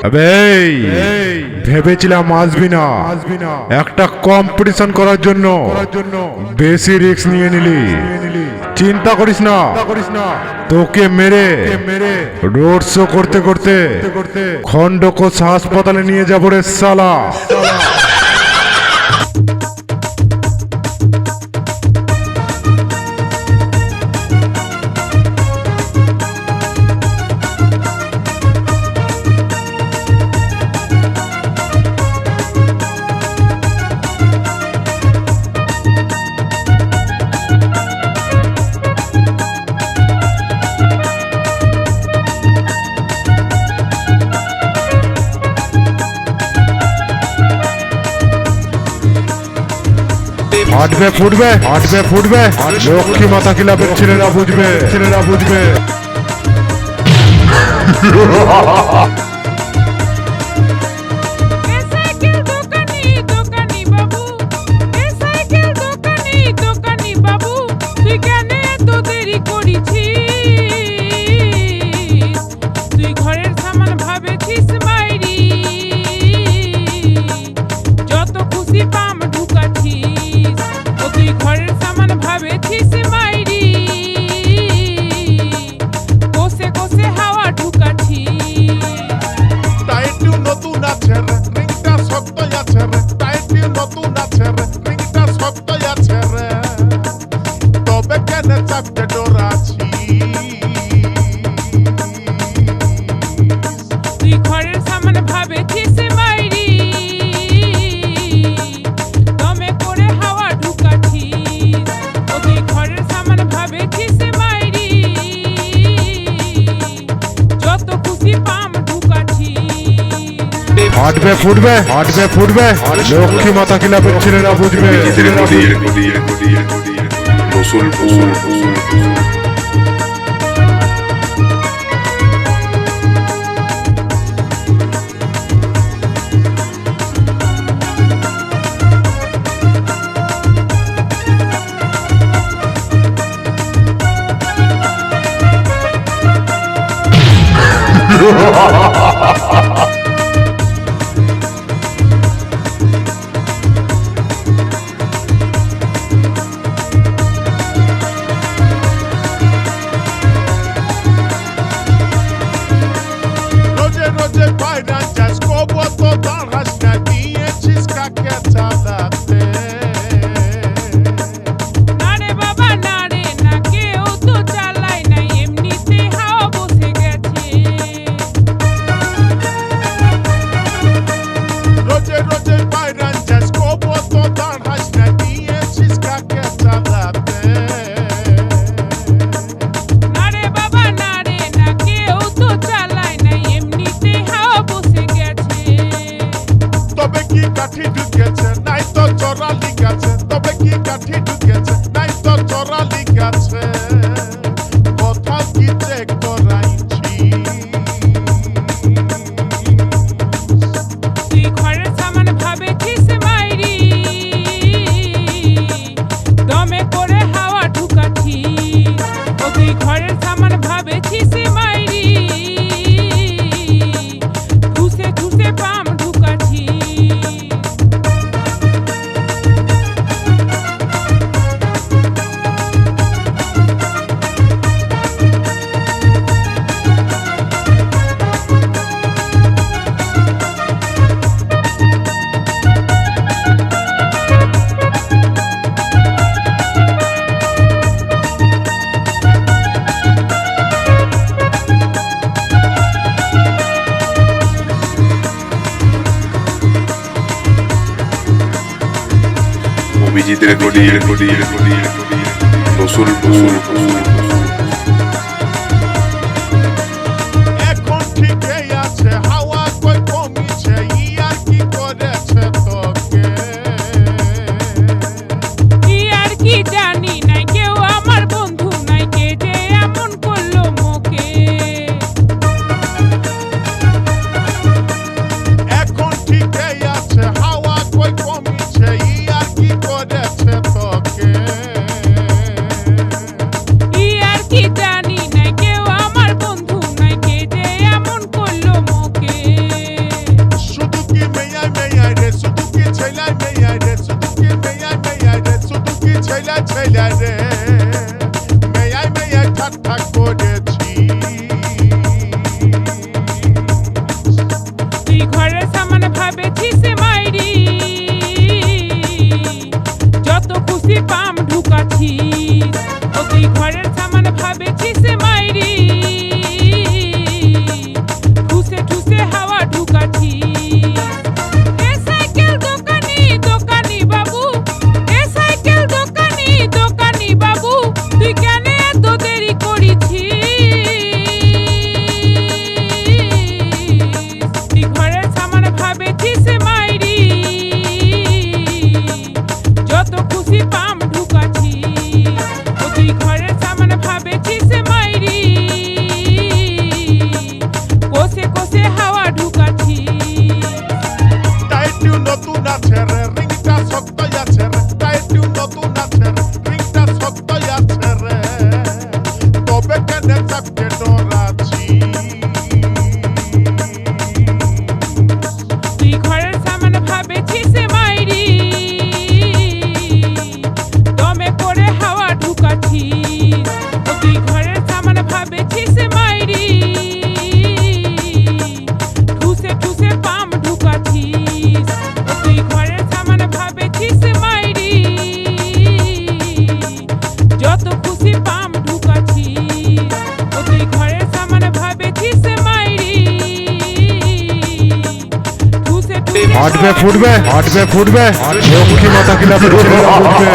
আবে ভেবেছিলাম আসবি না, একটা কম্পিটিশন করার জন্য বেশি রিস্ক নিয়ে নিলি। চিন্তা করিস না, তোকে মেরে রোড শো করতে করতে খন্ডকোষ হাসপাতালে নিয়ে যাবো রে শালা। ফুটবে লক্ষ্মী মাতা ক্লাবের ছেলেরা বুঝবে। ফুটবে লক্ষ্মী মাতা ক্লাবের ছেলেরা বুঝবে। অভিজিতের রসুলপুর। এখন ঠিকই আছে, হাওয়া কই কমিছে, ইয়ার কি করেছে তোকে? ইয়ার কি জানি নাই, কেউ আমার বন্ধু নাই, কে যে এমন করলো মোকে। এখন ঠিকই আছে, হাওয়া কই কমিছে, ইয়ার কি করেছে তোকে? রিংটা শক্তই আছে রে, টাইটিউ নতুন আছে রে, রিংটা শক্তই আছে রে, তবে কেন চাপকে ডরাচ্ছি? তুই ঘরের সামান ভাবেছিস মাইরি, দমে করে হাওয়া ঢুকাছিস। ও তুই ঘরের সামান ভাবেছিস মাইরি, ঠুসে ঠুসে পাম ঢুকাছিস। ও তুই ঘরের সামান ভাবেছিস মাইরি, যত খুশি পাম ঢুকাছিস। ও তুই ঘরের সামান ভাবেছিস মাইরি, ঠুসে ঠুসে ফাটবে ফুটবে লক্ষ্মী মাতা ক্লাবের ছেলেরা উঠবে